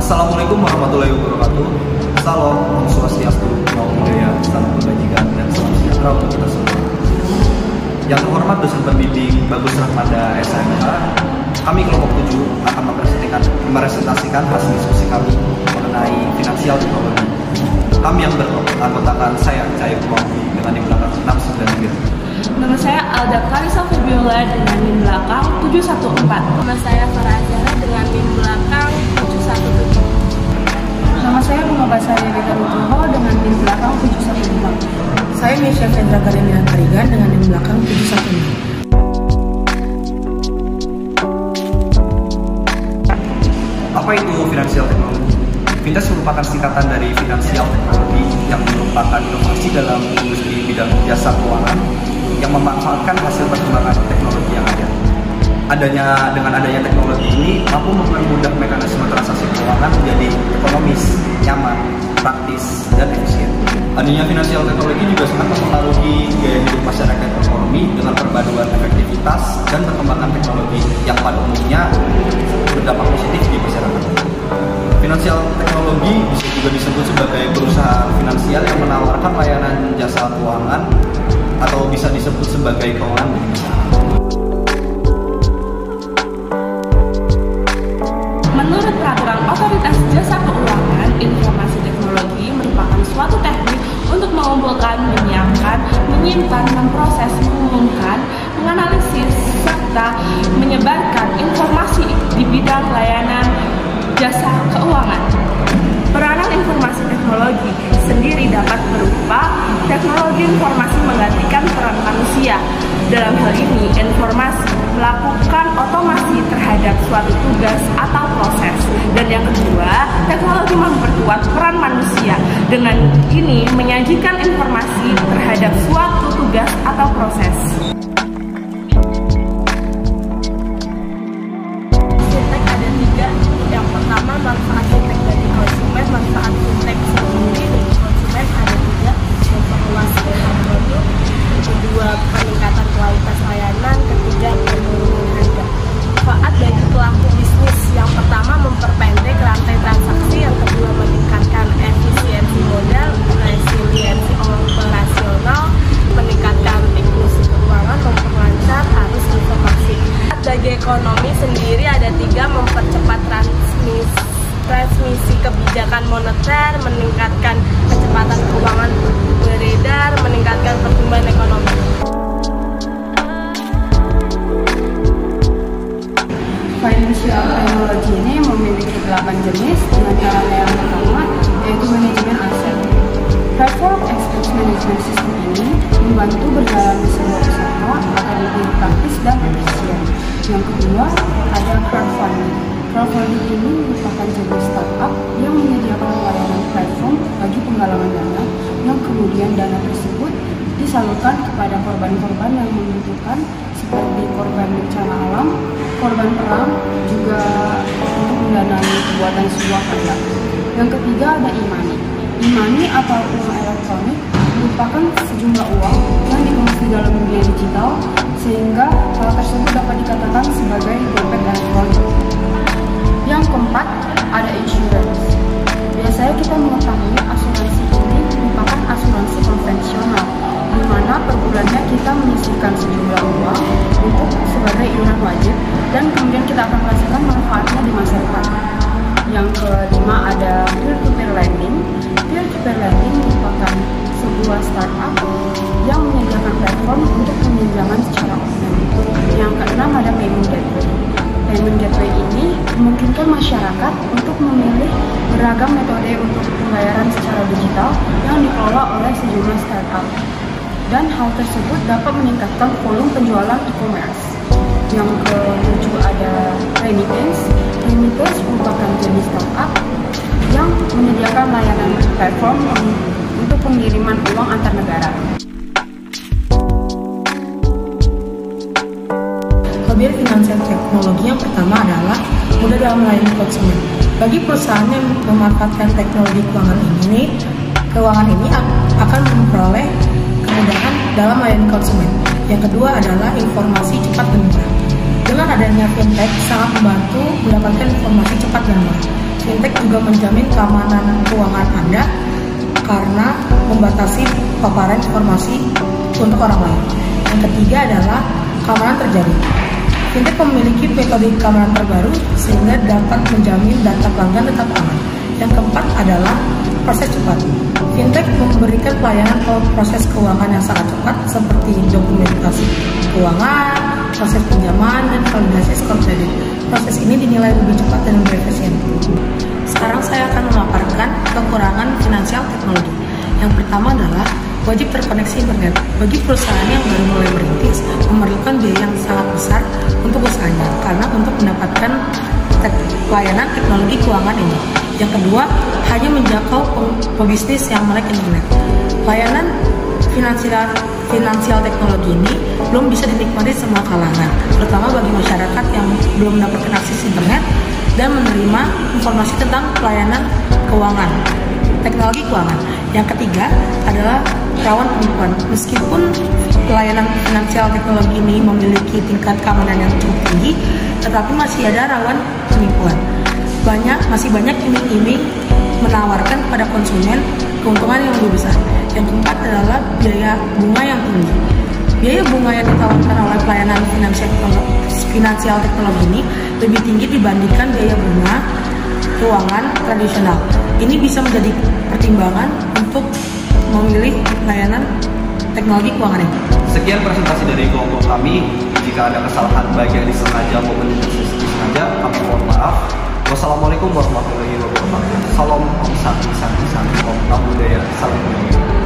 Assalamualaikum warahmatullahi wabarakatuh. Salam, Om Swastiastu, Namo Buddhaya, salam kebajikan dan salam sejahtera untuk kita semua. Yang terhormat dosen pembimbing Bagus Rahmada SMK, kami kelompok 7 akan mepresentasikan hasil diskusi kami mengenai finansial teknologi. Kami yang beranggotakan saya, Cahyo Kumampi, dengan NIM belakang 693. Nama saya Alda Clarissa Febiola dengan NIM belakang 714. Nama saya Farah dengan NIM belakang 717. Nama saya Bunga Basari Rita Nugroho dengan NIM belakang 715. Saya Misha Fendra Karina Tarigan dengan NIM belakang 716. Apa itu finansial teknologi? Fintech merupakan singkatan dari finansial teknologi yang merupakan inovasi dalam industri bidang jasa keuangan yang memanfaatkan hasil perkembangan teknologi yang ada. Dengan adanya teknologi ini mampu mempermudah mekanisme transaksi keuangan menjadi ekonomis, nyaman, praktis, dan efisien. Adanya finansial teknologi juga sangat mempengaruhi gaya hidup masyarakat ekonomi dengan perpaduan efektivitas dan perkembangan teknologi yang pada umumnya berdampak positif di masyarakat. Finansial teknologi bisa juga disebut sebagai perusahaan finansial yang menawarkan layanan jasa keuangan atau bisa disebut sebagai keuangan berusaha. Menurut peraturan Otoritas Jasa Keuangan, informasi teknologi merupakan suatu teknik untuk mengumpulkan, menyiapkan, menyimpan, memproses, mengumumkan, menganalisis, serta menyebarkan informasi di bidang layanan jasa keuangan. Peranan informasi teknologi sendiri dapat berupa teknologi informasi menggantikan peran manusia. Dalam hal ini, informasi melakukan otomasi terhadap suatu tugas atau proses. Dan yang kedua, teknologi memperkuat peran manusia. Dengan ini, menyajikan informasi terhadap suatu tugas atau proses. Fintech ada 3. Yang pertama, manfaat fintech bagi konsumen. Manfaat fintech sendiri bagi konsumen ada 3. Memperluas produk. Kedua, peningkatan kualitas layanan. Ketiga, penurunan harga. Manfaat bagi pelaku bisnis. Yang pertama, memperpendek rantai transaksi. Yang kedua, meningkatkan efisiensi modal, resiliensi operasional, meningkatkan inklusi keuangan, memperlancar arus informasi. Bagi ekonomi sendiri ada 3. Mempercepat transmisi kebijakan moneter, meningkatkan kecepatan keuangan beredar, meningkatkan pertumbuhan ekonomi. Financial technology ini memiliki 8 jenis dengan caranya yang pertama yaitu manajemen aset. Platform Expense Management System ini membantu berjalan di sebuah usaha agar lebih praktis dan efisien. Yang kedua ada crowdfunding. Crowdfunding ini merupakan jenis startup yang menyediakan layanan platform bagi penggalangan dana yang kemudian dana tersebut disalurkan kepada korban-korban yang membutuhkan seperti korban bencana alam, korban perang, juga untuk mendanai pembuatan sebuah karya. Yang ketiga ada e-money. E-money atau uang elektronik merupakan sejumlah uang yang dikemas di dalam dunia digital sehingga hal tersebut dapat dikatakan sebagai dompet elektronik. Yang keempat ada insurance. Biasanya kita mengetahui asuransi ini merupakan asuransi konvensional di mana per bulannya kita menyisihkan sejumlah uang untuk sebagai iuran wajib dan kemudian kita akan merasakan manfaatnya di masa depan. Yang kelima ada peer-to-peer lending. Peer-to-peer lending merupakan sebuah startup yang menyediakan platform untuk peminjaman secara online. Yang keenam ada payment gateway. Payment gateway ini memungkinkan masyarakat untuk memilih beragam metode untuk pembayaran secara digital yang dikelola oleh sejumlah startup. Dan hal tersebut dapat meningkatkan volume penjualan e-commerce. Yang ketujuh ada remittance. Remittance merupakan jenis startup yang menyediakan layanan platform untuk pengiriman uang antar negara. Kelebihan finansial teknologi yang pertama adalah mudah dalam melayani konsumen. Bagi perusahaan yang memanfaatkan teknologi keuangan ini akan memperoleh kemudahan dalam melayani konsumen. Yang kedua adalah informasi cepat dan murah. Dengan adanya fintech sangat membantu mendapatkan informasi cepat dan murah. fintech juga menjamin keamanan keuangan Anda karena membatasi paparan informasi untuk orang lain. Yang ketiga adalah keamanan terjaring. Fintech memiliki metode keamanan terbaru sehingga dapat menjamin data pelanggan tetap aman. Yang keempat adalah proses cepat. Fintech memberikan pelayanan proses keuangan yang sangat cepat seperti dokumentasi keuangan, proses pinjaman, dan validasi skor kredit. Proses ini dinilai lebih cepat dan lebih efisien. Sekarang saya akan memaparkan kekurangan finansial teknologi. Yang pertama adalah wajib terkoneksi internet. Bagi perusahaan yang baru mulai merintis, memerlukan biaya yang sangat besar untuk usahanya karena untuk mendapatkan layanan teknologi keuangan ini. Yang kedua, hanya menjangkau pebisnis yang melek internet. Layanan finansial teknologi ini belum bisa dinikmati semua kalangan, terutama bagi masyarakat yang belum mendapatkan akses internet dan menerima informasi tentang pelayanan keuangan, teknologi keuangan. Yang ketiga adalah rawan penipuan. Meskipun pelayanan finansial teknologi ini memiliki tingkat keamanan yang cukup tinggi, tetapi masih ada rawan penipuan. Masih banyak iming-iming menawarkan kepada konsumen keuntungan yang lebih besar. Yang keempat adalah biaya bunga yang tinggi. Biaya bunga yang ditawarkan oleh pelayanan finansial teknologi ini lebih tinggi dibandingkan biaya bunga keuangan tradisional. Ini bisa menjadi pertimbangan untuk memilih layanan teknologi keuangan ini. Sekian presentasi dari kelompok kami. Jika ada kesalahan baik yang disengaja maupun tidak disengaja, kami mohon maaf. Wassalamualaikum warahmatullahi wabarakatuh. Salam Om Santi Santi Santi Om Budaya. Salam budaya.